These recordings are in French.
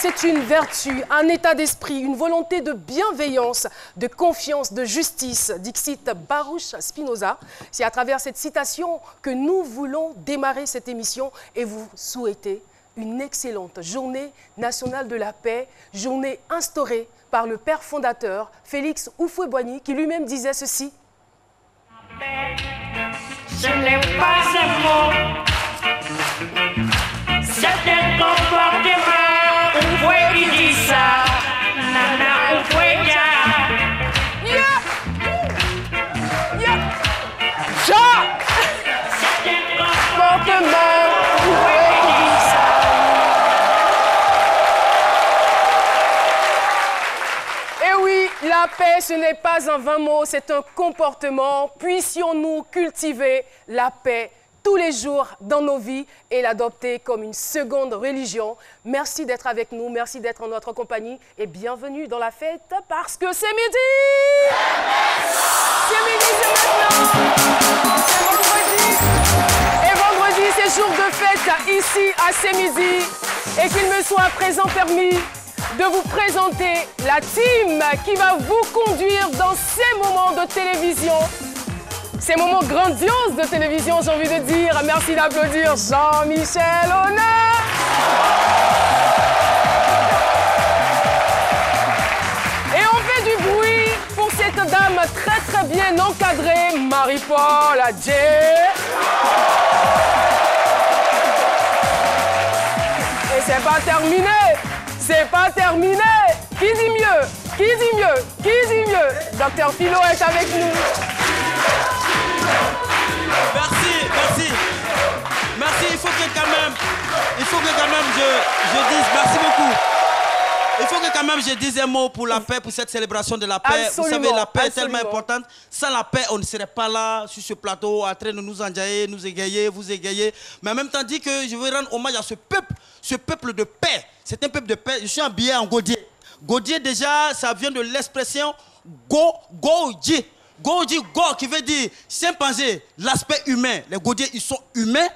c'est une vertu, un état d'esprit, une volonté de bienveillance, de confiance, de justice, dixit Baruch Spinoza. C'est à travers cette citation que nous voulons démarrer cette émission et vous souhaiter une excellente journée nationale de la paix, journée instaurée par le père fondateur Félix Houphouët-Boigny qui lui-même disait ceci. La paix, ce n'est pas un mot, c'est un comportement. Houphouët qui dit ça, Nana Houphouët. C'est un comportement. Houphouët qui dit ça. Eh oui, la paix, ce n'est pas un vain mot, c'est un comportement. Puissions-nous cultiver la paix tous les jours dans nos vies et l'adopter comme une seconde religion. Merci d'être avec nous, merci d'être en notre compagnie et bienvenue dans la fête parce que c'est midi. C'est midi, c'est maintenant. C'est vendredi. Et vendredi, c'est jour de fête ici à C'est midi et qu'il me soit à présent permis de vous présenter la team qui va vous conduire dans ces moments de télévision. Ces moments grandioses de télévision, j'ai envie de dire. Merci d'applaudir Jean-Michel Honneur. Et on fait du bruit pour cette dame très très bien encadrée, Marie-Paul Adjé. Et c'est pas terminé. C'est pas terminé. Qui dit mieux? Qui dit mieux? Qui dit mieux? Docteur Philo est avec nous. Merci. Merci, il faut que quand même je dise merci beaucoup. Il faut que quand même je dise un mot pour la paix, pour cette célébration de la paix. Absolument, vous savez, la paix est absolument. tellement importante. Sans la paix, on ne serait pas là sur ce plateau en train de nous enjailler, nous égayer, vous égayer. Mais en même temps, dit que je veux rendre hommage à ce peuple de paix. C'est un peuple de paix. Je suis habillé en Godier. Godier, déjà, ça vient de l'expression Godier. Godier, go, qui veut dire chimpanzé, l'aspect humain. Les Godiers, ils sont humains,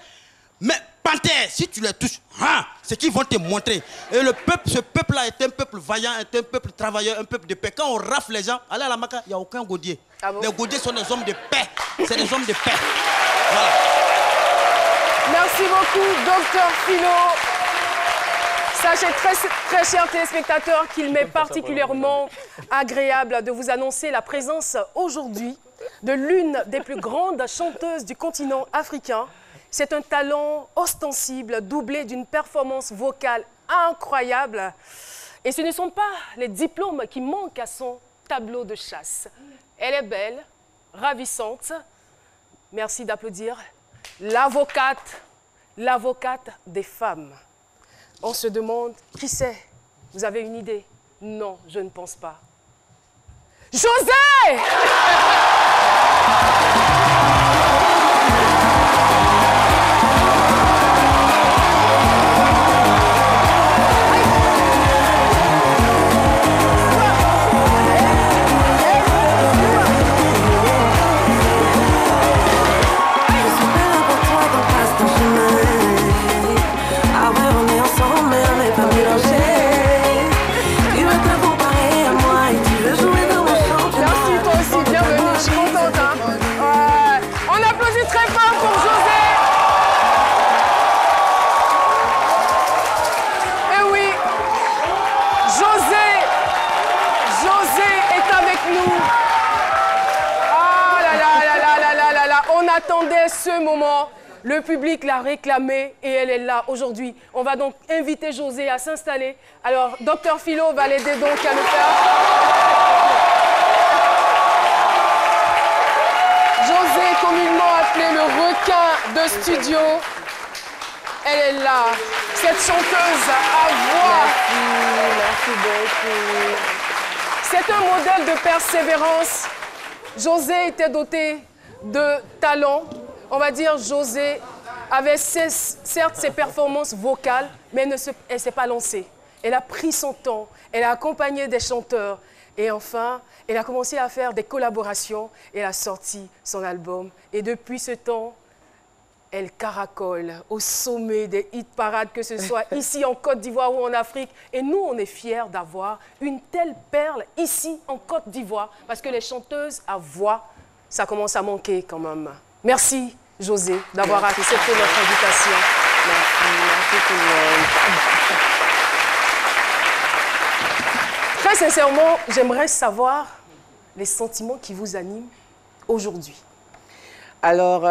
mais panthères, si tu les touches, hein, c'est qu'ils vont te montrer. Et le peuple, ce peuple-là est un peuple vaillant, est un peuple travailleur, un peuple de paix. Quand on rafle les gens, allez à la Maka, il n'y a aucun Godier. Ah bon? Les Godiers sont des hommes de paix. C'est des hommes de paix. Voilà. Merci beaucoup, Docteur Philo. Sachez très chers téléspectateurs qu'il m'est particulièrement agréable de vous annoncer la présence aujourd'hui de l'une des plus grandes chanteuses du continent africain. C'est un talent ostensible, doublé d'une performance vocale incroyable. Et ce ne sont pas les diplômes qui manquent à son tableau de chasse. Elle est belle, ravissante. Merci d'applaudir l'avocate des femmes. On se demande, qui c'est? Vous avez une idée? Non, je ne pense pas. José! Attendait ce moment, le public l'a réclamé et elle est là aujourd'hui. On va donc inviter José à s'installer. Alors, Docteur Philo va l'aider donc à le faire. José, communément appelé le requin de studio. Elle est là, cette chanteuse à voix. Merci beaucoup. C'est un modèle de persévérance. José était doté de talent. On va dire José avait certes ses performances vocales, mais elle ne s'est pas lancée. Elle a pris son temps, elle a accompagné des chanteurs et enfin, elle a commencé à faire des collaborations et elle a sorti son album. Et depuis ce temps, elle caracole au sommet des hit-parades, que ce soit ici en Côte d'Ivoire ou en Afrique. Et nous, on est fiers d'avoir une telle perle ici en Côte d'Ivoire, parce que les chanteuses à voix, ça commence à manquer quand même. Merci, José, d'avoir accepté notre invitation. Merci tout le monde. Très sincèrement, j'aimerais savoir les sentiments qui vous animent aujourd'hui. Alors,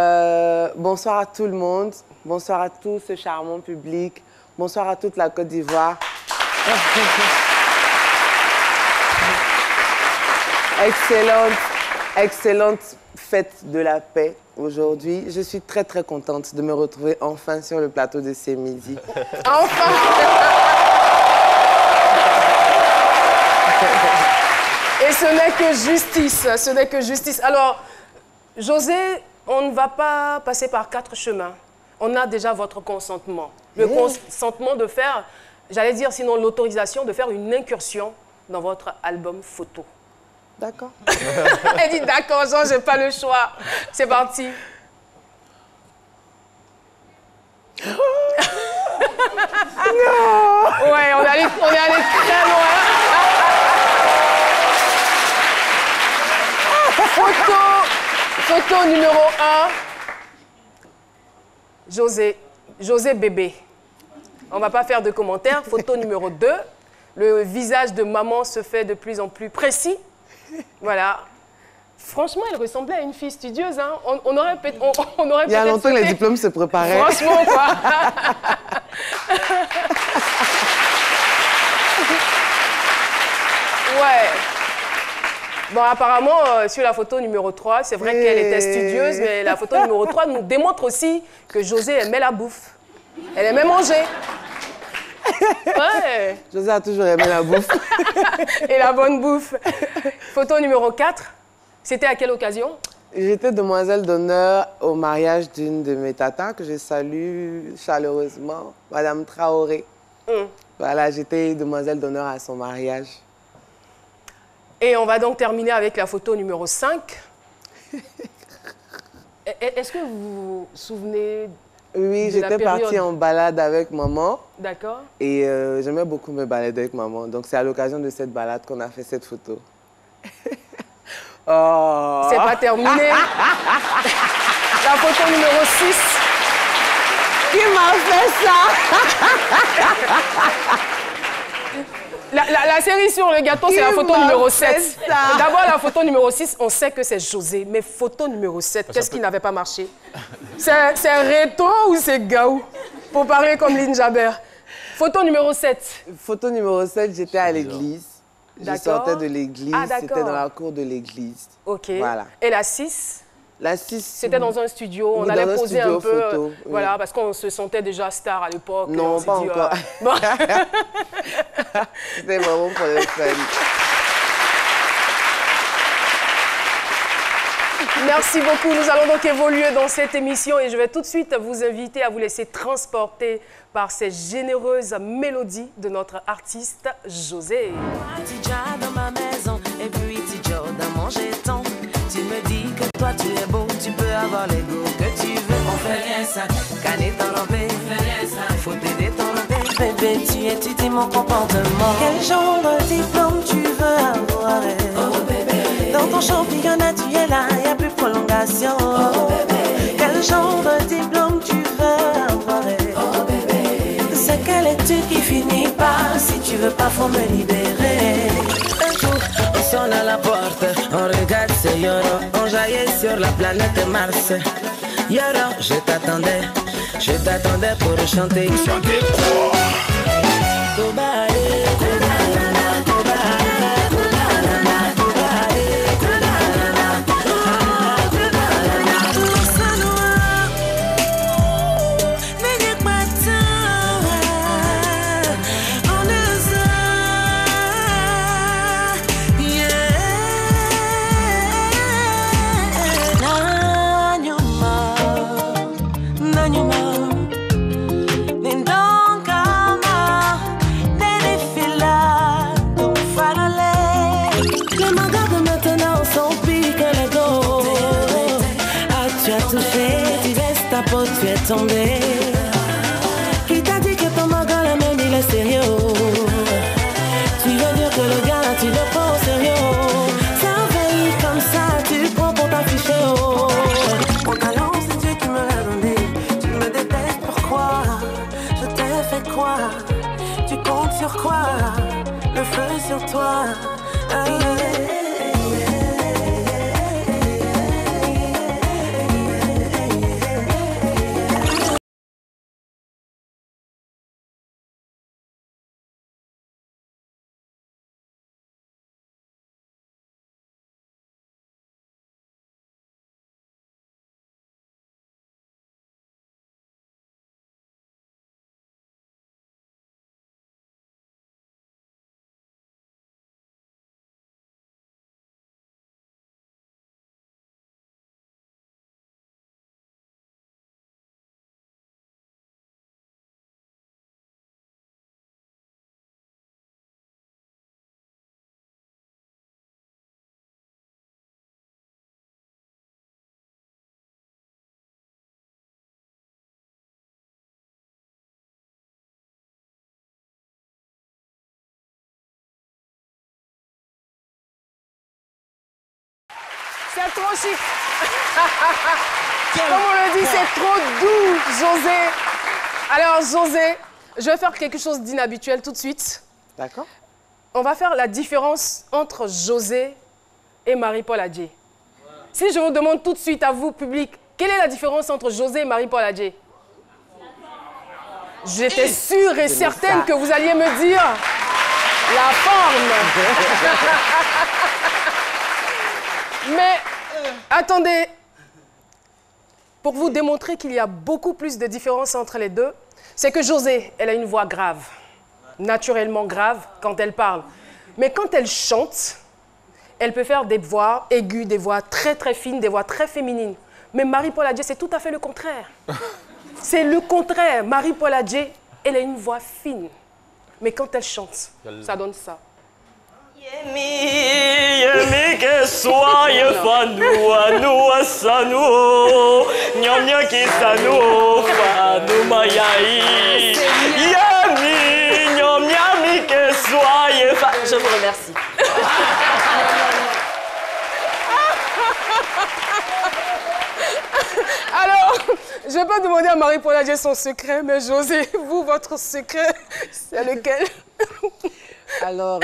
bonsoir à tout le monde, bonsoir à tout ce charmant public, bonsoir à toute la Côte d'Ivoire. Excellente fête de la paix aujourd'hui. Je suis très très contente de me retrouver enfin sur le plateau de C'est Midi. Enfin. Et ce n'est que justice, ce n'est que justice. Alors, José, on ne va pas passer par 4 chemins. On a déjà votre consentement. Le consentement de faire, j'allais dire sinon l'autorisation de faire une incursion dans votre album photo. D'accord. Elle dit d'accord, Jean, j'ai pas le choix. C'est parti. Non. Ouais, on est allé très loin. Photo numéro 1. José bébé. On va pas faire de commentaires. Photo numéro 2. Le visage de maman se fait de plus en plus précis. Voilà. Franchement, elle ressemblait à une fille studieuse. Hein. On aurait peut-être. Il y a longtemps que les diplômes se préparaient. Franchement, quoi. Ouais. Bon, apparemment, sur la photo numéro 3, c'est vrai qu'elle était studieuse, mais la photo numéro 3 nous démontre aussi que José aimait la bouffe. Elle aimait manger. Ouais. José a toujours aimé la bouffe. Et la bonne bouffe. Photo numéro 4, c'était à quelle occasion? J'étais demoiselle d'honneur au mariage d'une de mes tatas que je salue chaleureusement, Madame Traoré. Voilà, j'étais demoiselle d'honneur à son mariage. Et on va donc terminer avec la photo numéro 5. Est-ce que vous vous souvenez? Oui, j'étais partie en balade avec maman. D'accord. Et j'aimais beaucoup me balader avec maman. Donc c'est à l'occasion de cette balade qu'on a fait cette photo. Oh. C'est pas terminé. La photo numéro 6. Qui m'a fait ça? La cerise sur le gâteau, c'est la photo numéro 7. D'abord, la photo numéro 6, on sait que c'est José. Mais photo numéro 7, qu'est-ce qui n'avait pas marché? C'est rétro ou c'est gaou? Pour parler comme Lynn Jaber. Photo numéro 7. Photo numéro 7, j'étais à l'église. Je sortais de l'église, c'était dans la cour de l'église. Ok. Voilà. Et la 6? La 6. C'était dans un studio, on allait poser un peu, photo, voilà, parce qu'on se sentait déjà star à l'époque. Non, pas encore. Bon. C'était vraiment pour le fun. Merci beaucoup. Nous allons donc évoluer dans cette émission et je vais tout de suite vous inviter à vous laisser transporter par ces généreuses mélodies de notre artiste José. Tidja dans ma maison et puis Tidja dans mon jeton. Tu me dis que toi tu es beau, tu peux avoir l'ego que tu veux. On fait rien ça, canner t'enlever, faut t'aider t'enlever. Bébé, tu étudies mon comportement. Quel genre de diplôme tu veux avoir? Oh bébé. Dans ton championnat tu es là, y a plus de prolongation. Oh bébé. Quel genre de diplôme tu veux avoir? Oh bébé. C'est quelle étude qui finit par si tu veux pas faut me libérer. Un coup, on sonne à la porte, on regarde ce Yoro, on jaillit sur la planète Mars. Yoro, je t'attendais pour chanter. tu es tombé? Qui t'a dit que ton magan là même il est sérieux? Tu veux dire que le gars là tu le prends au sérieux? Ça veille comme ça, tu prends pour t'afficher. Mon talent c'est Dieu qui me l'a donné. Tu me détestes pourquoi? Je t'ai fait quoi? Tu comptes sur quoi? Le feu sur toi. C'est trop chic. Comme on le dit, c'est trop doux, José. Alors, José, je vais faire quelque chose d'inhabituel tout de suite. D'accord. On va faire la différence entre José et Marie-Paul Adjei. Si je vous demande tout de suite à vous, public, quelle est la différence entre José et Marie-Paul Adjei? J'étais sûre et certaine que vous alliez me dire la forme. Mais attendez, pour vous démontrer qu'il y a beaucoup plus de différence entre les deux, c'est que José, elle a une voix grave, naturellement grave quand elle parle. Mais quand elle chante, elle peut faire des voix aiguës, des voix très très fines, des voix très féminines. Mais Marie-Paul Adjei, c'est tout à fait le contraire. C'est le contraire. Marie-Paul Adjei, elle a une voix fine. Mais quand elle chante, ça donne ça. Yemi que soye fanua sanu nyamnya ki sanu fanu mayai Yemi nyamnya que soye fa. Je vous remercie. Alors, je vais pas demander à Marie-Paul Adjei son secret, mais José, vous, votre secret, c'est lequel? Alors,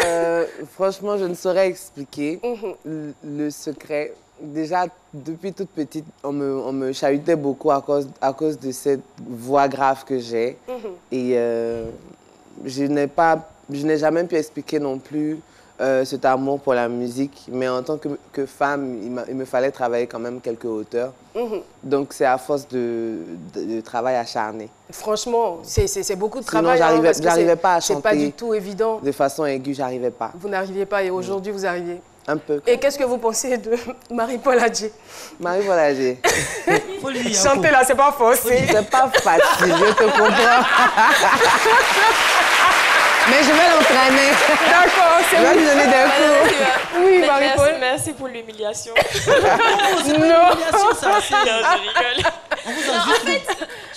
franchement, je ne saurais expliquer le secret. Déjà, depuis toute petite, on me chahutait beaucoup à cause de cette voix grave que j'ai. Et je n'ai jamais pu expliquer non plus cet amour pour la musique. Mais en tant que femme, il me fallait travailler quand même quelques hauteurs. Donc, c'est à force de travail acharné. Franchement, c'est beaucoup de travail. Sinon, j'arrivais pas à chanter. C'est pas du tout évident. De façon aiguë, j'arrivais pas. Vous n'arriviez pas et aujourd'hui, vous arrivez. Un peu. Et qu'est-ce que vous pensez de Marie-Paul Adjei? Marie-Paul Adjei. Chanter là, c'est pas forcé. C'est pas facile, je te comprends. Mais je vais l'entraîner. D'accord, c'est Je vais lui donner des cours. Oui, Marie-Paul. Merci pour l'humiliation. Non. Je rigole. En fait,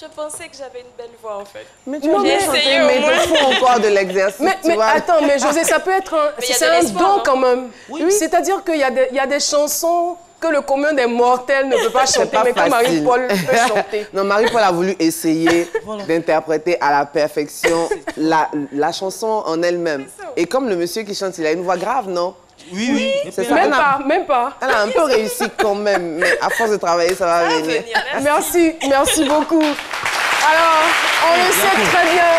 je pensais que j'avais une belle voix en fait. Mais tu as essayé mais au moins. il faut encore de l'exercice. Mais attends, mais José, ça peut être c'est un don quand même. Oui. C'est-à-dire qu'il y a des chansons que le commun des mortels ne peut pas chanter, mais que Marie-Paul peut chanter. Non, Marie-Paul a voulu essayer d'interpréter à la perfection la chanson en elle-même. Et comme le monsieur qui chante, il a une voix grave, non? Oui. C'est ça. Même pas. Elle a un peu réussi quand même, mais à force de travailler, ça va venir. Merci beaucoup. Alors, on le sait très bien.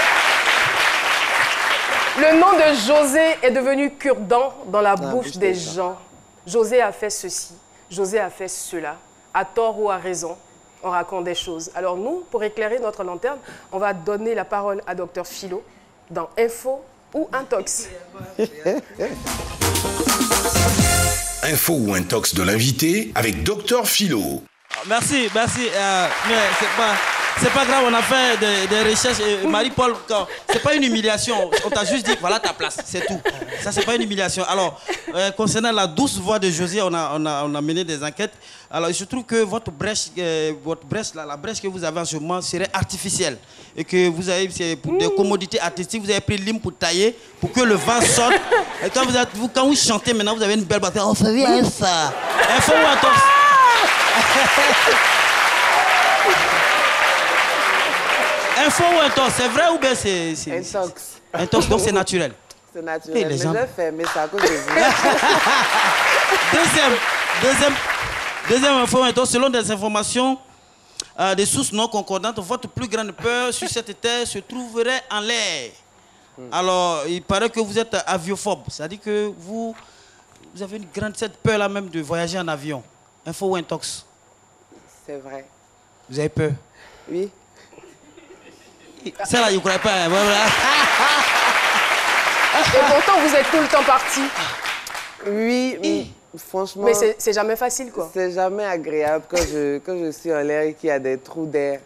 Le nom de José est devenu cure-dent dans la bouche des gens. José a fait ceci, José a fait cela. À tort ou à raison, on raconte des choses. Alors nous, pour éclairer notre lanterne, on va donner la parole à Dr Philo dans Info ou Intox. Info ou Intox de l'invité avec Dr Philo. Merci. Mais c'est pas grave, on a fait des recherches. Marie-Paul, c'est pas une humiliation. On t'a juste dit, voilà ta place, c'est tout. Ça, c'est pas une humiliation. Alors, concernant la douce voix de José, on a mené des enquêtes. Alors, il se trouve que votre brèche, la brèche que vous avez en ce moment serait artificielle. Et que vous avez, pour des commodités artistiques, vous avez pris l'hymne pour tailler, pour que le vent sorte. Et quand vous chantez maintenant, vous avez une belle bataille. On fait bien ça. Info ou intox? Info ou intox, c'est vrai ou bien c'est... Intox. Intox, donc c'est naturel. C'est naturel, mais je fais, mais c'est à cause de vous. Deuxième info, intox, selon des informations, des sources non concordantes, votre plus grande peur sur cette terre se trouverait en l'air. Alors, il paraît que vous êtes aviophobe, c'est-à-dire que vous avez une grande cette peur-là même de voyager en avion. Info ou intox? C'est vrai. Vous avez peur? Oui. Celle-là, je ne crois pas. Hein. Voilà. Et pourtant, vous êtes tout le temps parti. Oui, franchement... Mais c'est jamais facile, quoi. C'est jamais agréable quand je suis en l'air et qu'il y a des trous d'air.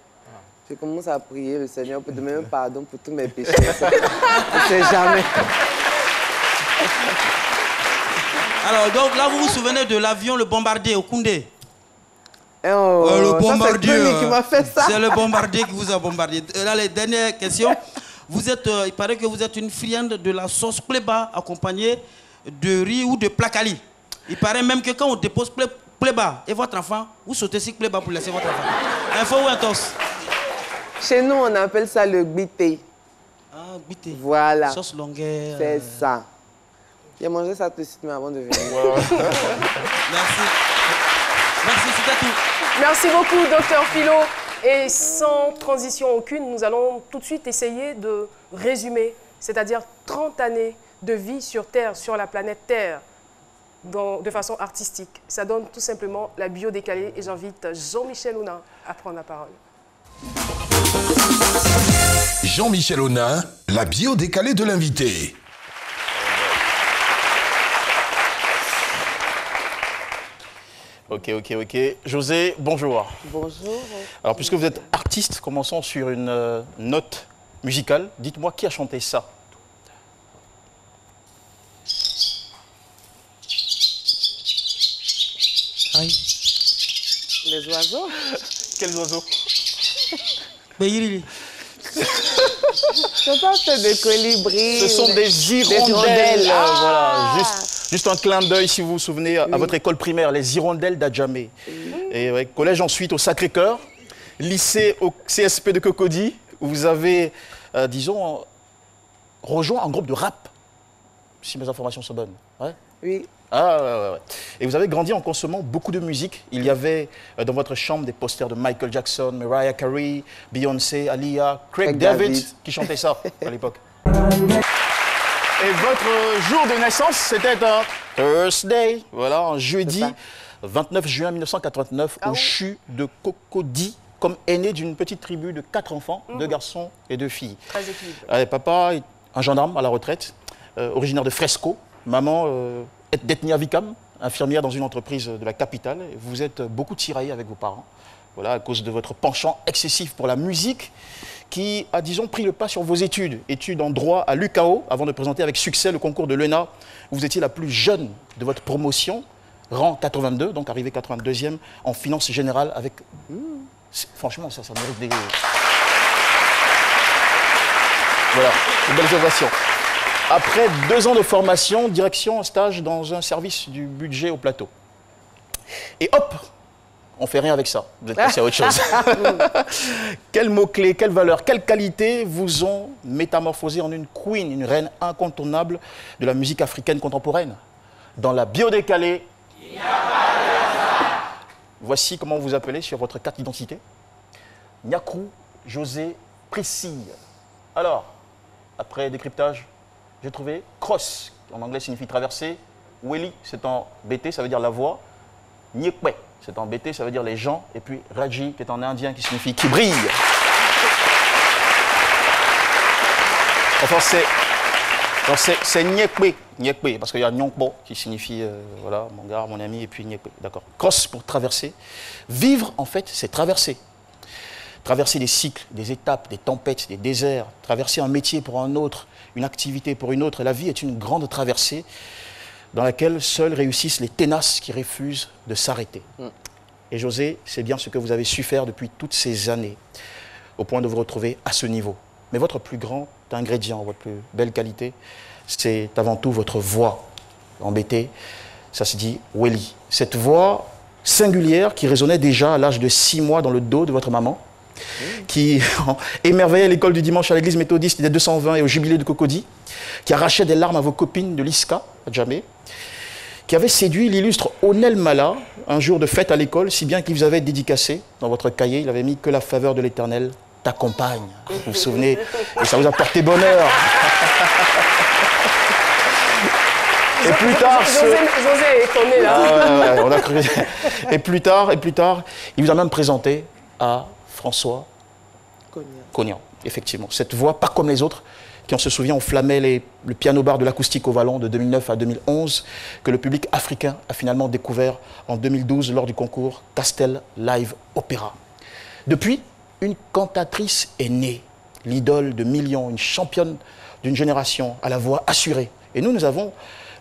Je commence à prier le Seigneur pour demander pardon pour tous mes péchés. C'est jamais... Alors, donc là, vous vous souvenez de l'avion, le bombardier au Koundé? le bombardier. C'est qui m'a fait ça. C'est le bombardier qui vous a bombardé. Là, les dernières questions. Vous êtes, il paraît que vous êtes une friande de la sauce pléba accompagnée de riz ou de placali. Il paraît même que quand on dépose pléba et votre enfant, vous sautez sur pléba pour laisser votre enfant. Info ou intox? Chez nous, on appelle ça le gbité. Ah, gbité. Voilà. Sauce longueur. C'est ça. J'ai mangé ça tout de suite, mais avant de venir. Merci. Merci, c'était tout. Merci beaucoup, Dr Philo. Et sans transition aucune, nous allons tout de suite essayer de résumer, c'est-à-dire 30 années de vie sur Terre, sur la planète Terre, de façon artistique. Ça donne tout simplement la bio décalée et j'invite Jean-Michel Ouna à prendre la parole. Jean-Michel Ouna, la bio décalée de l'invité. Ok. José, bonjour. Bonjour. Alors, puisque vous êtes artiste, commençons sur une note musicale. Dites-moi qui a chanté ça? Aïe. Les oiseaux. Quels oiseaux? Béhiri. Je pas fait des colibris. Ce sont des hirondelles. Voilà, juste un clin d'œil, si vous vous souvenez, à votre école primaire, les hirondelles d'Adjamé. Et ouais, collège ensuite au Sacré-Cœur, lycée au CSP de Cocody, où vous avez, disons, rejoint un groupe de rap, si mes informations sont bonnes. Ouais. Oui. Ah, ouais. Et vous avez grandi en consommant beaucoup de musique. Il y avait dans votre chambre des posters de Michael Jackson, Mariah Carey, Beyoncé, Aaliyah, Craig David qui chantait ça à l'époque. Et votre jour de naissance, c'était un Thursday, voilà, un jeudi 29 juin 1989, au CHU de Cocody, comme aîné d'une petite tribu de 4 enfants, 2 garçons et 2 filles. Très équilibré. Papa est un gendarme à la retraite, originaire de Fresco. Maman d'ethnie Avikam, infirmière dans une entreprise de la capitale. Vous êtes beaucoup tiraillé avec vos parents, voilà, à cause de votre penchant excessif pour la musique, qui a, disons, pris le pas sur vos études. Études en droit à l'UCAO, avant de présenter avec succès le concours de l'ENA, où vous étiez la plus jeune de votre promotion, rang 82, donc arrivé 82e en finance générale avec... Franchement, ça mérite des... Voilà, une belle ovation. Après 2 ans de formation, direction, stage dans un service du budget au plateau. Et hop, on fait rien avec ça. Vous êtes passé à autre chose. Quels mots-clés, quelles valeurs, quelles qualités vous ont métamorphosé en une queen, une reine incontournable de la musique africaine contemporaine? Dans la bio décalée, voici comment vous appelez sur votre carte d'identité. Nyakrou José Priscille. Alors, après décryptage, j'ai trouvé cross, qui en anglais signifie traverser. Weli, c'est en BT, ça veut dire la voix. Nyekwe, c'est en BT, ça veut dire les gens. Et puis Raji, qui est en indien, qui signifie qui brille. Enfin, c'est Nyekwe, parce qu'il y a Nyongpo, qui signifie, voilà, mon gars, mon ami, et puis Nyekwe, d'accord. Cross pour traverser. Vivre, en fait, c'est traverser. traverser des cycles, des étapes, des tempêtes, des déserts, traverser un métier pour un autre, une activité pour une autre. La vie est une grande traversée dans laquelle seuls réussissent les ténaces qui refusent de s'arrêter. Et José, c'est bien ce que vous avez su faire depuis toutes ces années, au point de vous retrouver à ce niveau. Mais votre plus grand ingrédient, votre plus belle qualité, c'est avant tout votre voix embêtée. Ça se dit Welly. Cette voix singulière qui résonnait déjà à l'âge de 6 mois dans le dos de votre maman, qui émerveillait l'école du dimanche à l'église méthodiste des 220 et au jubilé de Cocody, qui arrachait des larmes à vos copines de l'ISCA, à Djamé, qui avait séduit l'illustre Onel Mala un jour de fête à l'école, si bien qu'il vous avait dédicacé dans votre cahier, il avait mis que la faveur de l'Éternel t'accompagne. Vous vous souvenez? Et ça vous a porté bonheur. Et plus tard... José est étonné là. Ah, ouais, on a cru. Et plus tard, il vous a même présenté à François Cognan. Effectivement. Cette voix, pas comme les autres, qui, on se souvient, enflammait le piano-bar de l'acoustique au Vallon de 2009 à 2011, que le public africain a finalement découvert en 2012 lors du concours Castel Live Opéra. Depuis, une cantatrice est née, l'idole de millions, une championne d'une génération à la voix assurée. Et nous avons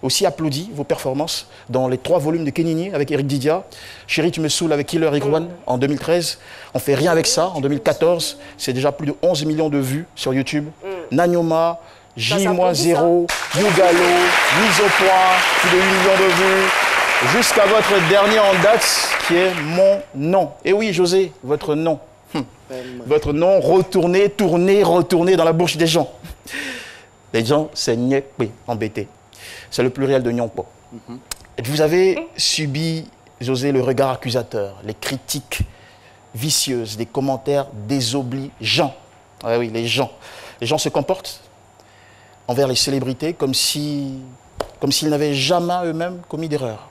aussi applaudi vos performances dans les 3 volumes de Kenini avec Eric Didia, Chérie tu me saoules avec Killer Igwan en 2013, On fait rien avec ça en 2014, c'est déjà plus de 11 millions de vues sur YouTube. Nanyoma, J-0, Yougalo, mise au point, plus de 8 millions de vues, jusqu'à votre dernier en date qui est Mon Nom. Et oui José, votre nom. Votre nom retourné, tourné, retourné dans la bouche des gens. Les gens, c'est Nyekwe, embêté. C'est le pluriel de Nyonpo. Vous avez subi, José, le regard accusateur, les critiques vicieuses, des commentaires désobligeants. Ah oui, les gens. Les gens se comportent envers les célébrités comme s'ils n'avaient jamais eux-mêmes commis d'erreur.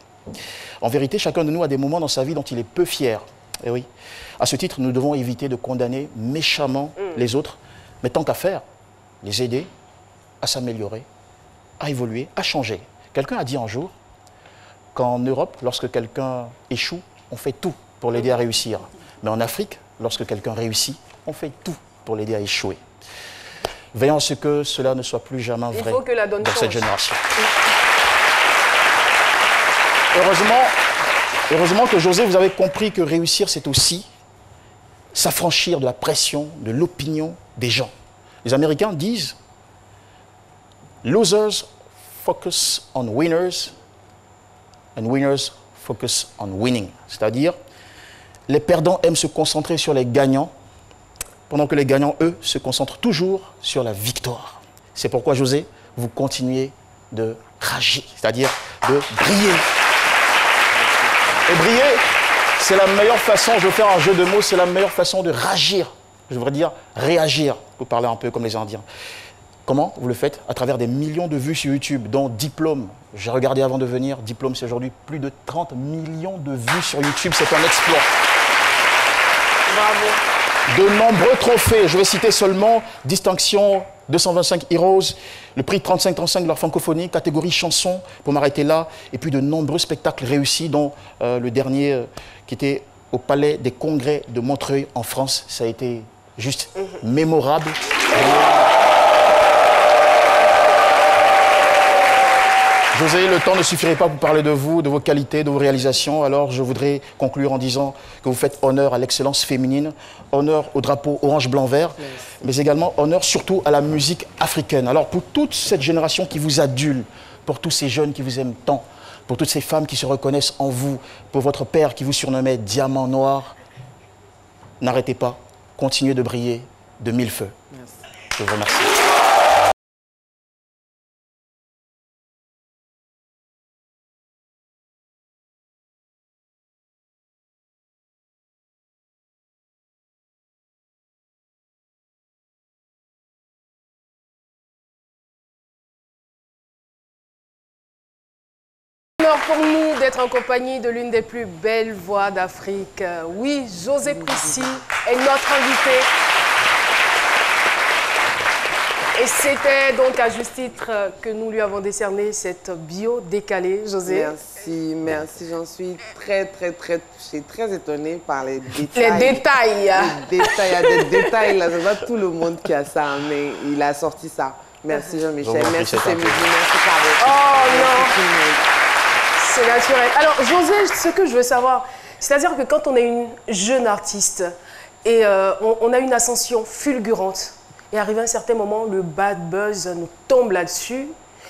En vérité, chacun de nous a des moments dans sa vie dont il est peu fier. Et oui. À ce titre, nous devons éviter de condamner méchamment les autres, mais tant qu'à faire, les aider à s'améliorer, à évoluer, à changer. Quelqu'un a dit un jour qu'en Europe, lorsque quelqu'un échoue, on fait tout pour l'aider à réussir. Mais en Afrique, lorsque quelqu'un réussit, on fait tout pour l'aider à échouer. Veillons à ce que cela ne soit plus jamais vrai dans cette génération. Heureusement que José, vous avez compris que réussir, c'est aussi s'affranchir de la pression, de l'opinion des gens. Les Américains disent « Losers focus on winners and winners focus on winning ». C'est-à-dire, les perdants aiment se concentrer sur les gagnants, pendant que les gagnants, eux, se concentrent toujours sur la victoire. C'est pourquoi, José, vous continuez de rager, c'est-à-dire de briller. Et briller, c'est la meilleure façon, je vais faire un jeu de mots, c'est la meilleure façon de ragir. Je voudrais dire réagir, vous parlez un peu comme les Indiens. Comment vous le faites? À travers des millions de vues sur YouTube, dont Diplôme. J'ai regardé avant de venir, Diplôme, c'est aujourd'hui plus de 30 millions de vues sur YouTube, c'est un exploit. Bravo. De nombreux trophées, je vais citer seulement Distinction 225 Heroes, le prix 35-35 de la francophonie, catégorie chanson, pour m'arrêter là, et puis de nombreux spectacles réussis, dont le dernier qui était au Palais des Congrès de Montreuil en France. Ça a été juste mémorable. José, le temps ne suffirait pas pour parler de vous, de vos qualités, de vos réalisations. Alors je voudrais conclure en disant que vous faites honneur à l'excellence féminine, honneur au drapeau orange, blanc, vert, mais également honneur surtout à la musique africaine. Alors pour toute cette génération qui vous adule, pour tous ces jeunes qui vous aiment tant, pour toutes ces femmes qui se reconnaissent en vous, pour votre père qui vous surnommait Diamant Noir, n'arrêtez pas, continuez de briller de 1000 feux. Merci. Je vous remercie. Pour nous d'être en compagnie de l'une des plus belles voix d'Afrique. Oui, José Prissy est notre invité. Et c'était donc à juste titre que nous lui avons décerné cette bio décalée, José. Merci, merci. J'en suis très touchée, très étonnée par les détails. Les détails. Les détails, il y a des détails là. C'est pas tout le monde qui a ça, mais il a sorti ça. Merci Jean-Michel, merci Sémidi, merci Caro. Oh non, tout le monde. c'est naturel. Alors José, ce que je veux savoir, c'est-à-dire que quand on est une jeune artiste et on a une ascension fulgurante, et arrivé à un certain moment, le bad buzz nous tombe là-dessus,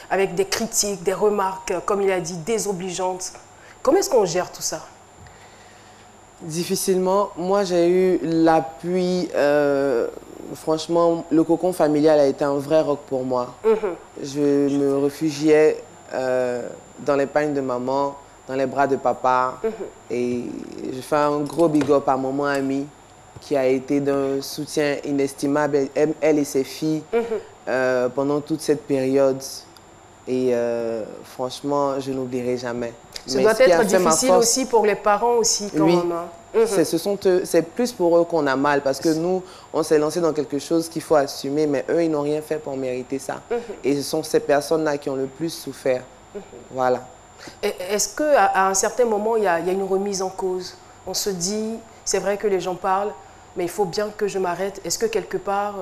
avec des critiques, des remarques, comme il a dit, désobligeantes. Comment est-ce qu'on gère tout ça? Difficilement. Moi, j'ai eu l'appui. Franchement, le cocon familial a été un vrai rock pour moi. Je me réfugiais dans les pagnes de maman, dans les bras de papa. Et je fais un gros big up à maman Ami, qui a été d'un soutien inestimable, elle et ses filles, pendant toute cette période. Et franchement, je n'oublierai jamais. Ça doit être difficile aussi pour les parents aussi, quand même. C'est plus pour eux qu'on a mal, parce que nous, on s'est lancé dans quelque chose qu'il faut assumer, mais eux, ils n'ont rien fait pour mériter ça. Et ce sont ces personnes-là qui ont le plus souffert. Voilà. Est-ce qu'à un certain moment, il y a une remise en cause? On se dit, c'est vrai que les gens parlent, mais il faut bien que je m'arrête. Est-ce que quelque part,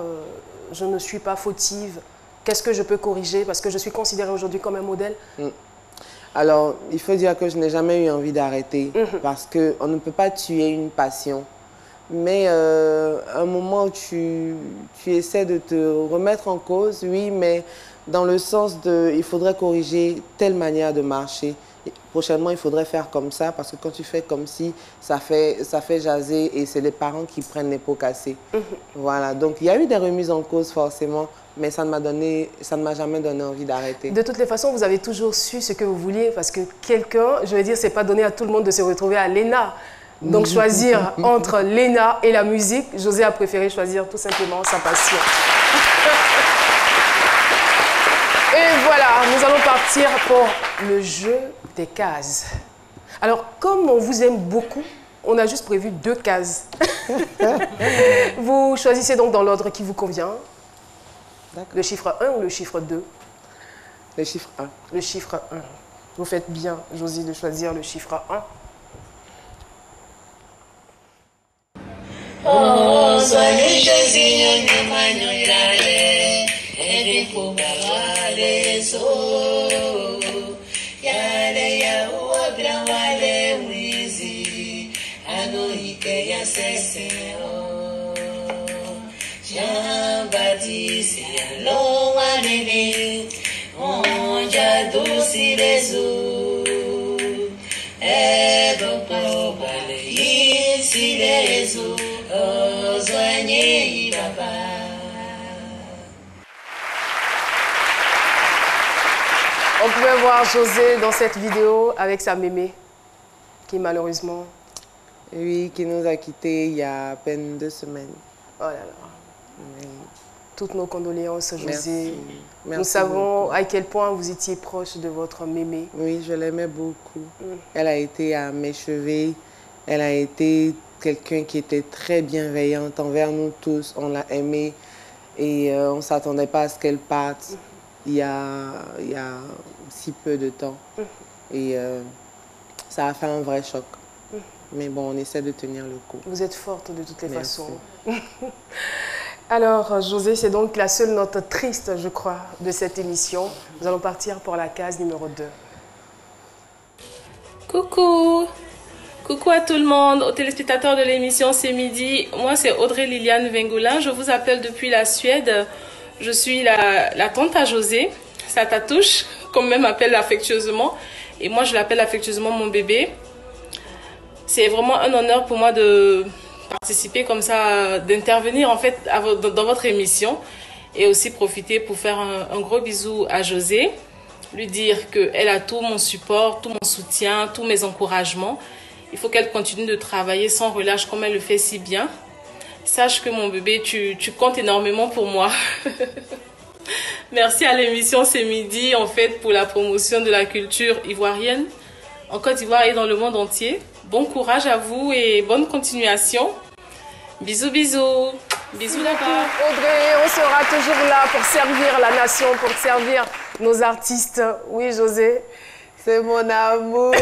je ne suis pas fautive? Qu'est-ce que je peux corriger? Parce que je suis considérée aujourd'hui comme un modèle. Alors, il faut dire que je n'ai jamais eu envie d'arrêter, parce qu'on ne peut pas tuer une passion. Mais à un moment où tu essaies de te remettre en cause, oui, mais dans le sens de, il faudrait corriger telle manière de marcher. Prochainement, il faudrait faire comme ça, parce que quand tu fais comme si, ça fait jaser, et c'est les parents qui prennent les pots cassés. Voilà, donc il y a eu des remises en cause forcément, mais ça ne m'a jamais donné envie d'arrêter. De toutes les façons, vous avez toujours su ce que vous vouliez, parce que quelqu'un, je veux dire, c'est pas donné à tout le monde de se retrouver à l'ENA. Donc choisir entre l'ENA et la musique, José a préféré choisir tout simplement sa passion. Et voilà, nous allons partir pour le jeu des cases. Alors, comme on vous aime beaucoup, on a juste prévu 2 cases. Vous choisissez donc dans l'ordre qui vous convient. Le chiffre 1 ou le chiffre 2? Le chiffre 1. Le chiffre 1. Vous faites bien, Josie, de choisir le chiffre 1. Oh, soyez Josie, on est et pour les so yale ya uabra wale wizi anoike ya sese o Jean-Baptiste ya lo wanene onja dosi lezu ebo ko wale yisi lezu ozanye baba. On pouvait voir José dans cette vidéo avec sa mémé, qui malheureusement... Oui, qui nous a quittés il y a à peine 2 semaines. Oh là là. Oui. Toutes nos condoléances, José. Merci. Nous savons à quel point vous étiez proche de votre mémé. Oui, je l'aimais beaucoup. Elle a été à mes cheveux. Elle a été quelqu'un qui était très bienveillante envers nous tous. On l'a aimée et on ne s'attendait pas à ce qu'elle parte. Il y a si peu de temps. Et ça a fait un vrai choc. Mais bon, on essaie de tenir le coup. Vous êtes forte de toutes les Merci. façons. Alors, José, c'est donc la seule note triste, je crois, de cette émission. Nous allons partir pour la case numéro 2. Coucou! Coucou à tout le monde, aux téléspectateurs de l'émission C'est Midi. Moi, c'est Audrey Liliane Vengoulin. Je vous appelle depuis la Suède. Je suis la tante à José, sa tatouche, comme elle m'appelle affectueusement. Et moi, je l'appelle affectueusement mon bébé. C'est vraiment un honneur pour moi de participer comme ça, d'intervenir en fait dans votre émission. Et aussi profiter pour faire un gros bisou à José. Lui dire qu'elle a tout mon support, tout mon soutien, tous mes encouragements. Il faut qu'elle continue de travailler sans relâche comme elle le fait si bien. Sache que mon bébé, tu comptes énormément pour moi. Merci à l'émission C'est Midi, en fait, pour la promotion de la culture ivoirienne en Côte d'Ivoire et dans le monde entier. Bon courage à vous et bonne continuation. Bisous, bisous. Bisous là-bas. Audrey, on sera toujours là pour servir la nation, pour servir nos artistes. Oui, José. C'est mon amour.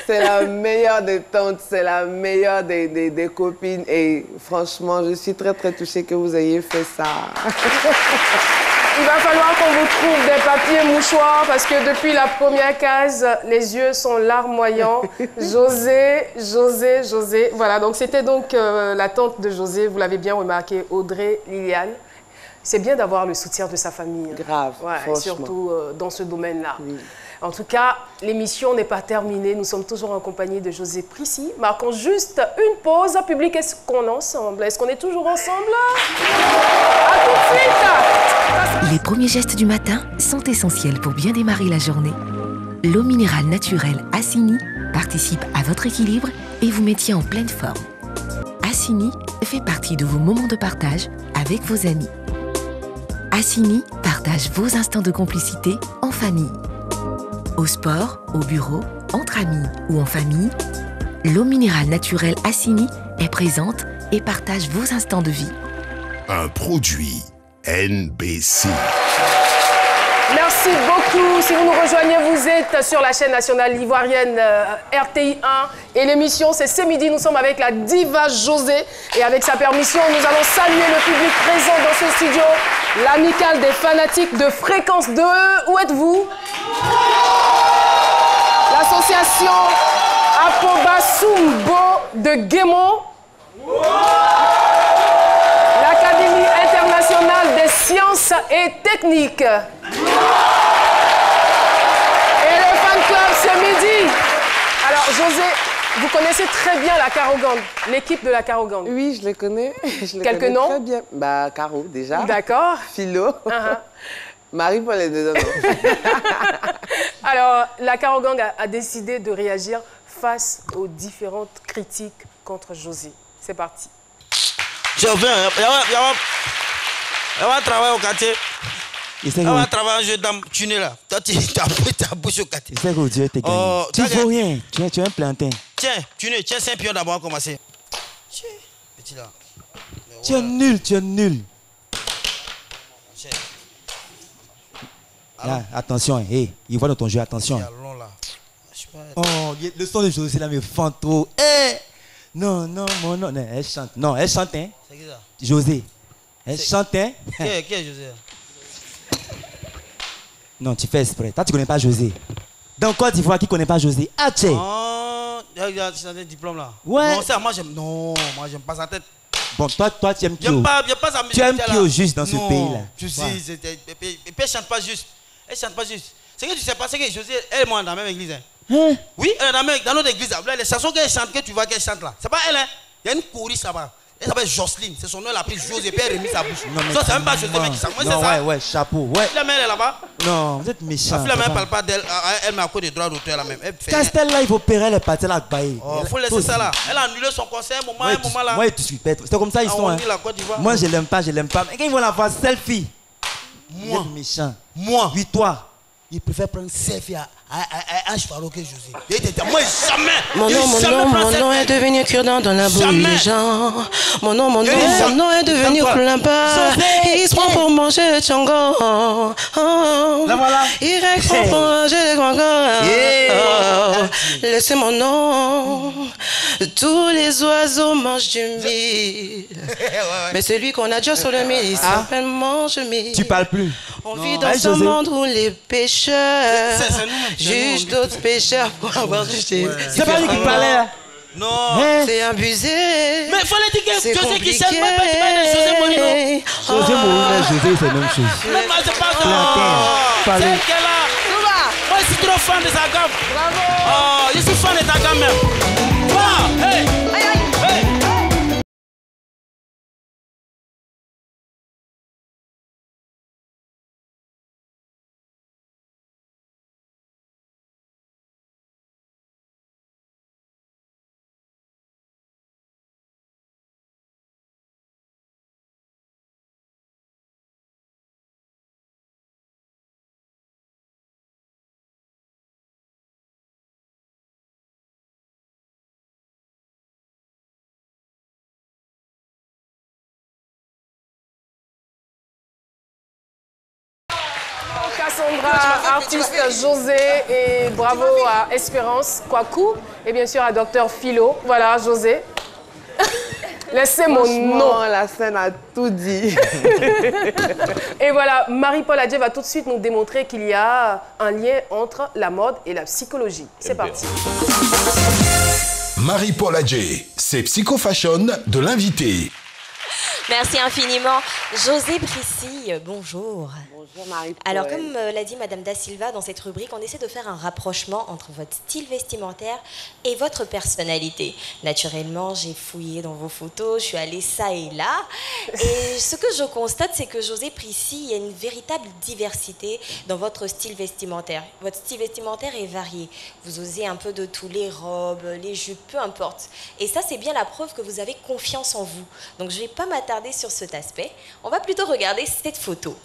C'est la meilleure des tantes, c'est la meilleure des copines. Et franchement, je suis très, très touchée que vous ayez fait ça. Il va falloir qu'on vous trouve des papiers mouchoirs parce que depuis la première case, les yeux sont larmoyants. José, José, José. Voilà, donc c'était donc la tante de José, vous l'avez bien remarqué, Audrey Liliane. C'est bien d'avoir le soutien de sa famille. Grave, ouais, surtout dans ce domaine-là. Oui. En tout cas, l'émission n'est pas terminée. Nous sommes toujours en compagnie de José Prissy. Marquons juste une pause. Public, est-ce qu'on est ensemble? Est-ce qu'on est toujours ensemble? À tout de suite! Les premiers gestes du matin sont essentiels pour bien démarrer la journée. L'eau minérale naturelle Assini participe à votre équilibre et vous maintient en pleine forme. Assini fait partie de vos moments de partage avec vos amis. Assini partage vos instants de complicité en famille. Au sport, au bureau, entre amis ou en famille, l'eau minérale naturelle Assini est présente et partage vos instants de vie. Un produit NBC. Merci beaucoup. Si vous nous rejoignez, vous êtes sur la chaîne nationale ivoirienne RTI 1. Et l'émission, c'est ce midi. Nous sommes avec la diva José. Et avec sa permission, nous allons saluer le public présent dans ce studio. L'amicale des fanatiques de Fréquence 2. Où êtes-vous? L'association Apobasumbo de Guémont. L'Académie internationale des sciences et techniques. Et le fan club ce midi. Alors, José, vous connaissez très bien la Caro Gang, l'équipe de la Caro Gang. Oui, je les connais. Je les Quelques connais noms? très bien. Bah, Caro, déjà. D'accord. Philo. Marie pour les deux. Alors, la Caro Gang a décidé de réagir face aux différentes critiques contre José. C'est parti. Je viens, il va travailler au quartier. Il va travailler un jeu d'âme tuné là. Toi, tu as pris ta bouche au quartier. C'est que Dieu t'es gagné. Tu ne vaux rien. Tu es un plantain. Tiens, tuné, tiens 5 pions d'abord à commencer. Tiens, petit là. Tu es nul, tu es nul. Là, attention, hey, il voit dans ton jeu, attention. Oh, le son de José là me fend trop. Hey! Non, non, mon non, elle chante. Non, elle chante, hein. C'est qui ça? José. Elle chante, hein. Qui est José? Non, tu fais exprès. Toi, tu ne connais pas José. Dans Côte d'Ivoire, qui ne connaît pas José? Ah, tu sais. Oh, regarde, c'est un diplôme là. Ouais. Non, ça, moi, j'aime. Non, moi, j'aime pas sa tête. Bon, toi, tu aimes qui? J'aime pas sa musique. Tu aimes qui au juste dans ce pays-là? Je sais, et puis elle chante pas juste. Elle chante pas juste. C'est que tu sais pas, c'est que José, elle et moi, dans la même église. Hein? Oui, elle est dans notre église. Les chansons qu'elle chante, que tu vois qu'elle chante là, c'est pas elle, hein. Il y a une choriste là-bas. Elle s'appelle Jocelyne. C'est son nom, elle a pris José, puis elle a remis sa bouche. Ça, c'est même pas José, mais qui chante. Moi, c'est ça. Ouais, chapeau. Ouais. La mère, elle est là-bas. Non, vous êtes méchant. La mère, elle parle pas d'elle. Elle met à cause des droits d'auteur là même. Castel là, il faut opérer les parties là. Oh, faut laisser ça là. Elle a annulé son concert, un moment là. Moi, tu suis bête. C'est comme ça, ils sont. Moi, je l'aime pas. Mais quand ils vont la voir selfie. Moi. Vous êtes méchant. Moi. Oui, toi. Il préfère prendre selfie à Ashfaro que José. Moi, jamais. Mon nom est devenu cure-dent dans la bouche des gens. Mon nom est devenu plein-pas. Il se prend pour manger Tchongo. Il répond pour manger les guangos. Laissez mon nom. Tous les oiseaux mangent du mil. Mais celui qu'on a déjà sur le mil, il s'appelle mange-mil. Tu parles plus. On vit dans un monde où les pêcheurs jugent d'autres pêcheurs pour avoir jeté. C'est pas lui qui parlait. Non. C'est abusé. Mais il fallait dire que c'est José qui compliqué. chante, pas tu parles de José Molino. José Molino, José, c'est la même chose. Non, moi, je parle de. Parlez. C'est qu'elle a. Moi, je suis trop fan de sa gamme. Bravo. Oh, je suis fan de ta gamme même. Wow, hey. Sandra, artiste José et bravo à Espérance Kwaku et bien sûr à Docteur Philo. Voilà, José. Laissez mon nom. La scène a tout dit. Et voilà, Marie-Paul Adjé va tout de suite nous démontrer qu'il y a un lien entre la mode et la psychologie. C'est parti. Marie-Paul Adjé, c'est Psycho-Fashion de l'invité. Merci infiniment. José Brissy, bonjour. Bonjour Marie-Paul. Alors, comme l'a dit Madame Da Silva dans cette rubrique, on essaie de faire un rapprochement entre votre style vestimentaire et votre personnalité. Naturellement, j'ai fouillé dans vos photos, je suis allée ça et là. Et ce que je constate, c'est que José Brissy, il y a une véritable diversité dans votre style vestimentaire. Votre style vestimentaire est varié. Vous osez un peu de tout, les robes, les jupes, peu importe. Et ça, c'est bien la preuve que vous avez confiance en vous. Donc, je ne vais pas m'attarder sur cet aspect. On va plutôt regarder cette photo.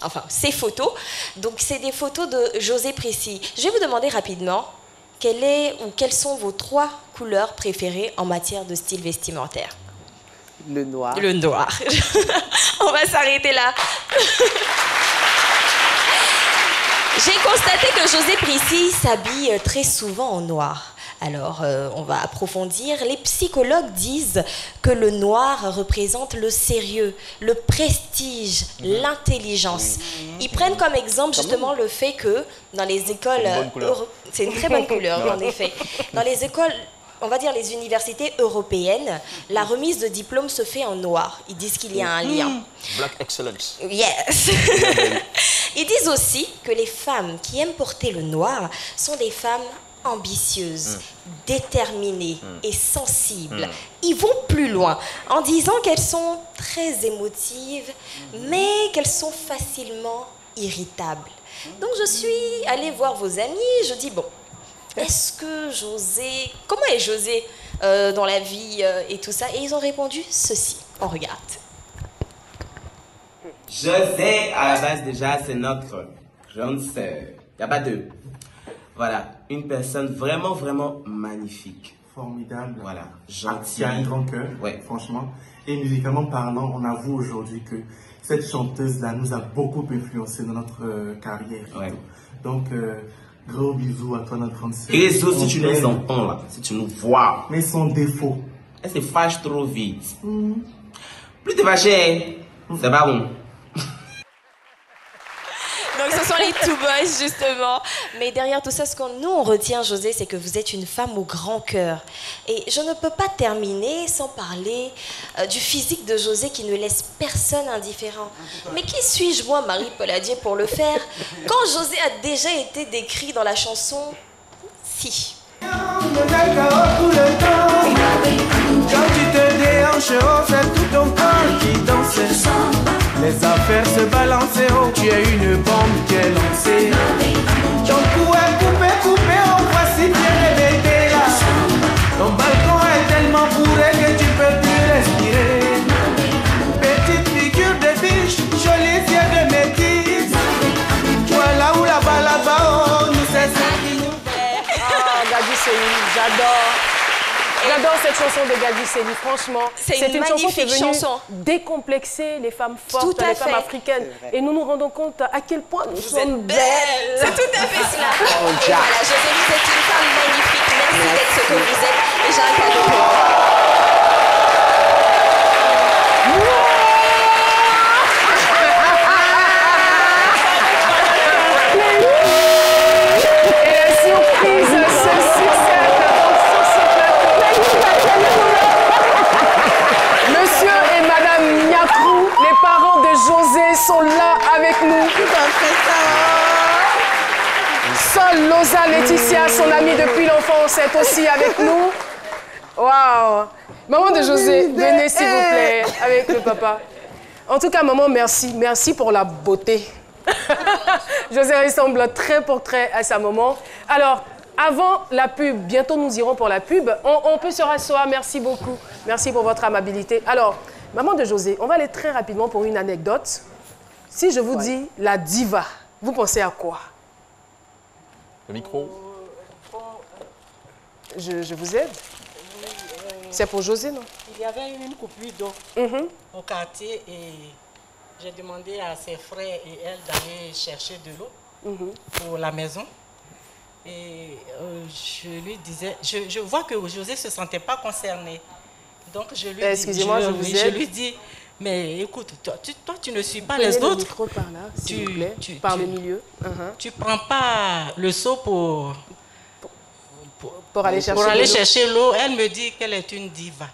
Enfin, ces photos. Donc, c'est des photos de José Brissy. Je vais vous demander rapidement quelles sont vos 3 couleurs préférées en matière de style vestimentaire. Le noir. Le noir. On va s'arrêter là. J'ai constaté que José Brissy s'habille très souvent en noir. Alors, on va approfondir. Les psychologues disent que le noir représente le sérieux, le prestige, l'intelligence. Ils prennent comme exemple justement le fait que dans les écoles... C'est une très bonne couleur, en effet. Dans les écoles, on va dire les universités européennes, la remise de diplôme se fait en noir. Ils disent qu'il y a un lien. Black Excellence. Yes. Ils disent aussi que les femmes qui aiment porter le noir sont des femmes ambitieuses, déterminées et sensibles. Ils vont plus loin en disant qu'elles sont très émotives, mais qu'elles sont facilement irritables. Donc je suis allée voir vos amis, je dis bon, est-ce que José, comment est José dans la vie et tout ça? Et ils ont répondu ceci, on regarde. José, à la base déjà, c'est notre grande sœur. Il n'y a pas deux. Voilà, une personne vraiment, vraiment magnifique. Formidable. Voilà, gentil. Qui a un grand cœur, franchement. Et musicalement parlant, on avoue aujourd'hui que cette chanteuse-là nous a beaucoup influencé dans notre carrière. Ouais. Donc, gros bisous à toi, notre grande sœur. Et les autres, si tu nous entends là, si tu nous vois. Mais son défaut. Elle se fâche trop vite. Plus te fâcher, c'est pas bon. Donc ce sont les Two Boys justement. Mais derrière tout ça, ce qu'on nous on retient, José, c'est que vous êtes une femme au grand cœur. Et je ne peux pas terminer sans parler du physique de José qui ne laisse personne indifférent. Mais qui suis-je moi, Marie-Paul Adjé, pour le faire quand José a déjà été décrit dans la chanson Si. Quand tu te déhanches, oh, c'est tout ton corps qui danse. Les affaires se balancent, oh, tu es une bombe qui est lancée. Ton cou est coupé, coupé, oh, voici bien répété là. Ton balcon est tellement bourré que tu peux plus respirer. Petite figure de biche, jolis yeux de métisse. Toi là ou là-bas, là-bas, oh, nous c'est ça qui nous fait. Ah, Gadi Sely, j'adore. J'adore cette chanson de Gadi Sely, franchement. C'est une chanson qui est magnifique venue chanson. Décomplexer les femmes fortes, Tout à les fait. femmes africaines. Et nous nous rendons compte à quel point nous sommes belles. C'est tout à fait cela. Et voilà, José, vous êtes une femme magnifique. Merci d'être ce que vous êtes. Et j'ai un cadeau pour vous. José sont là avec nous. Sol, Loza, Laetitia, son amie depuis l'enfance, est aussi avec nous. Waouh. Maman de José, venez s'il vous plaît avec le papa. En tout cas, maman, merci. Merci pour la beauté. José ressemble trait pour trait à sa maman. Alors, avant la pub, bientôt nous irons pour la pub. On peut se rasseoir, merci beaucoup. Merci pour votre amabilité. Alors, maman de José, on va aller très rapidement pour une anecdote. Si je vous dis la diva, vous pensez à quoi? Le micro. Je vous aide. C'est pour José, non? Il y avait une coupure d'eau au quartier et j'ai demandé à ses frères et elle d'aller chercher de l'eau pour la maison. Et je lui disais, je vois que José ne se sentait pas concerné. Donc je lui excusez-moi, je lui dis, mais écoute, toi tu ne suis pas les autres. Le micro par là, s'il vous plaît, par le milieu. Tu prends pas le seau pour aller chercher l'eau. Elle me dit qu'elle est une diva.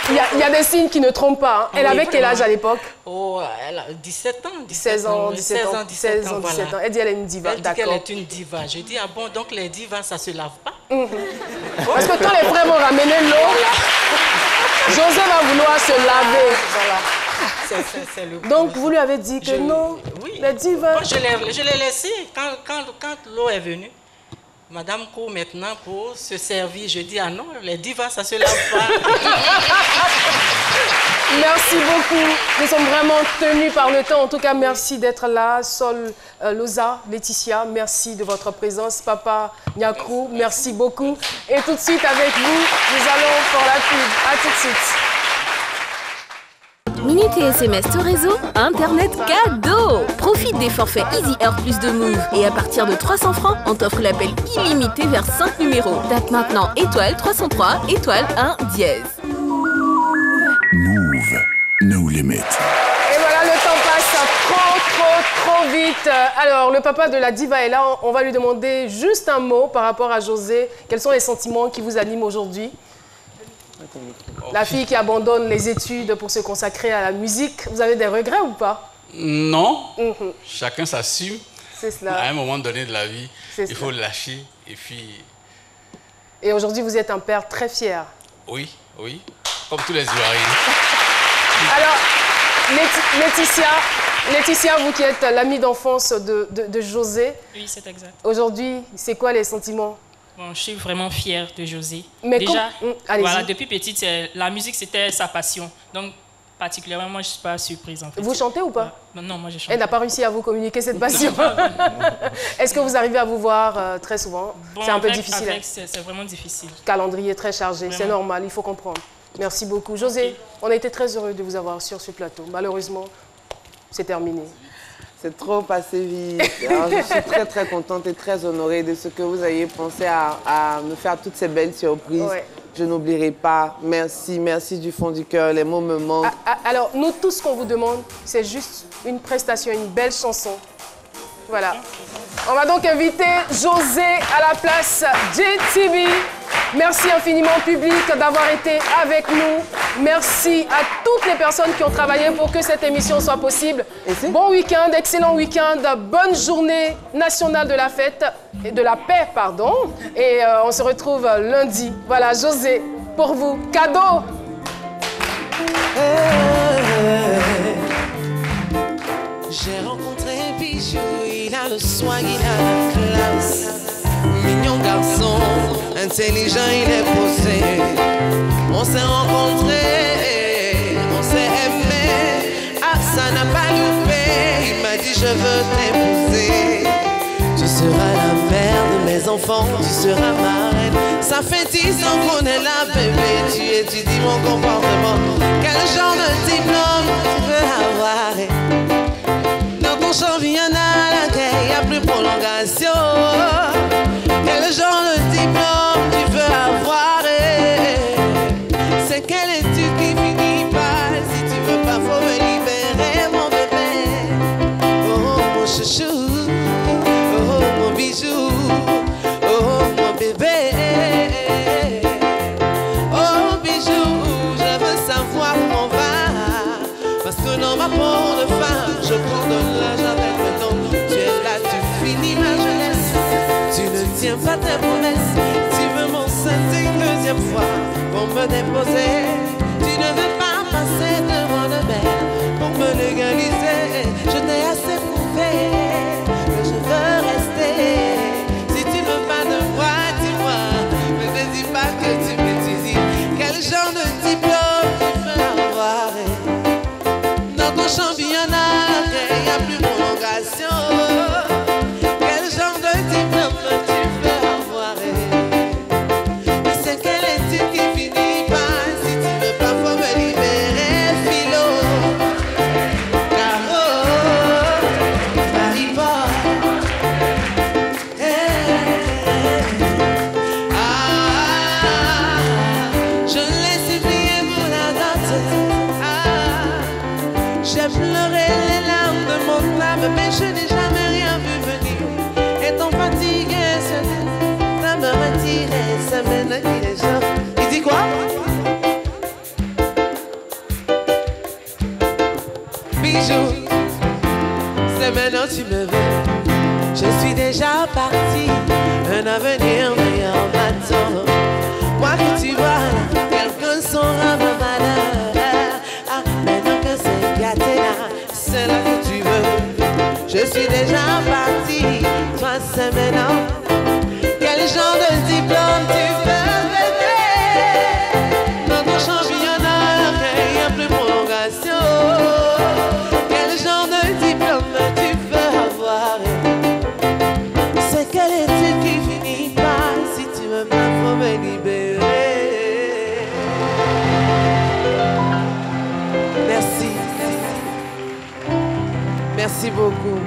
Il y a des signes qui ne trompent pas. Hein. Elle avait quel âge à l'époque? Oh, elle a 17 ans. 16 ans. Voilà. Elle dit qu'elle est une diva. Elle dit qu'elle est une diva. Je dis, ah bon, donc les divas, ça se lave pas? Parce que quand les frères vont ramener l'eau, José va vouloir se laver. Voilà. Donc vous lui avez dit que non, les divas... Bon, je l'ai laissé quand l'eau est venue. Madame court maintenant pour se servir. Je dis, ah non, les divas, ça se lave pas. Merci beaucoup. Nous sommes vraiment tenus par le temps. En tout cas, merci d'être là. Sol, Loza, Laetitia, merci de votre présence. Papa Nyakrou, merci beaucoup. Et tout de suite avec vous, nous allons pour la pub. À tout de suite. Minutes et SMS au réseau, Internet cadeau. Profite des forfaits Easy Air plus de Move. Et à partir de 300 francs, on t'offre l'appel illimité vers 5 numéros. Tape maintenant étoile 303, étoile 1 dièse. Move, no limit. Et voilà, le temps passe trop vite. Alors, le papa de la diva est là. On va lui demander juste un mot par rapport à José. Quels sont les sentiments qui vous animent aujourd'hui? La fille qui abandonne les études pour se consacrer à la musique, vous avez des regrets ou pas? Non. Chacun s'assume. C'est cela. À un moment donné de la vie, il faut cela. lâcher et puis... Et aujourd'hui, vous êtes un père très fier. Oui, comme tous les Ivoiriens. Alors, Laetitia, vous qui êtes l'amie d'enfance de José. Oui, c'est exact. Aujourd'hui, c'est quoi les sentiments? Bon, je suis vraiment fière de José. Mais déjà, voilà, depuis petite, la musique, c'était sa passion. Donc, particulièrement, moi, je ne suis pas surprise. En fait. Vous chantez ou pas? Non, moi, je chante. Elle n'a pas réussi à vous communiquer cette passion. Est-ce que vous arrivez à vous voir très souvent? Bon, c'est un peu difficile. C'est vraiment difficile. Calendrier très chargé, c'est normal, il faut comprendre. Merci beaucoup. José, on a été très heureux de vous avoir sur ce plateau. Malheureusement, c'est terminé. C'est trop passé vite. Alors, je suis très contente et très honorée de ce que vous ayez pensé à me faire toutes ces belles surprises. Ouais. Je n'oublierai pas. Merci du fond du cœur. Les mots me manquent. Alors, nous, tout ce qu'on vous demande, c'est juste une prestation, une belle chanson. Voilà. On va donc inviter José à la place JTV. Merci infiniment, public, d'avoir été avec nous. Merci à toutes les personnes qui ont travaillé pour que cette émission soit possible. Bon week-end, excellent week-end, bonne journée nationale de la fête, et de la paix, pardon. Et on se retrouve lundi. Voilà, José, pour vous, cadeau. J'ai rencontré Bijou, il a le swag, il a la classe. Mignon garçon, intelligent, il est posé. On s'est rencontrés, on s'est aimé. Ah, ça n'a pas loupé. Il m'a dit je veux t'épouser. Tu seras la mère de mes enfants, tu seras ma reine. Ça fait 10 ans qu'on est là, bébé. Tu étudies mon comportement. Quel genre de diplôme tu veux avoir? Dans ton championnat, la guerre, y a plus prolongation. Quel genre de diplôme tu veux avoir? C'est quelle étude qui finit par? Si tu veux pas, faut me libérer, mon bébé. Oh, mon chouchou. Oh, mon bijou. Oh, mon bébé. Oh, bijou. Je veux savoir où on va. Parce que dans ma peau de femme, je prends de l'âge avec le temps. Tu es là, tu finis ma jeunesse. Tu ne tiens pas tes promesses. Tu veux mon sein une deuxième fois pour me déposer. Tu ne veux pas passer devant le maire pour me légaliser. Je t'ai assez prouvé que je veux rester. Si tu veux pas de moi, dis-moi. Ne me dis pas que tu m'étudies. Quel genre de diplôme tu veux avoir? Dans ton championnat, il n'y a plus prolongation. Quel genre de diplôme tu veux avoir? Mais c'est c'est maintenant tu me veux. Je suis déjà parti, un avenir meilleur m'attend. Moi que tu vois, quelqu'un saura ma valeur. Ah, maintenant que c'est gâté là, c'est là que tu veux. Je suis déjà parti, toi c'est maintenant. Quel genre de diplôme tu veux, bébé? Notre championnat, il n'y a plus prolongation. Quel genre de diplôme tu veux avoir? C'est quelle étude qui finit pas? Si tu veux pas, faut me libérer. Merci. Merci beaucoup.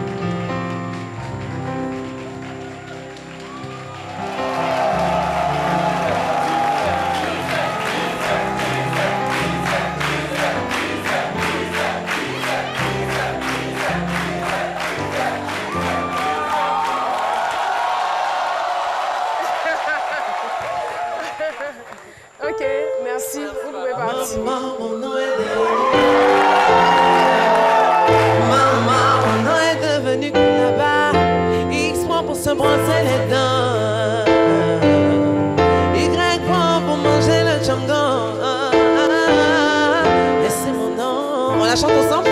Ok, merci. Vous pouvez partir. Maman, mon nom est devenu là-bas. X prend pour se brosser les dents. Y prend pour manger le django. Et c'est mon nom. On la chante ensemble.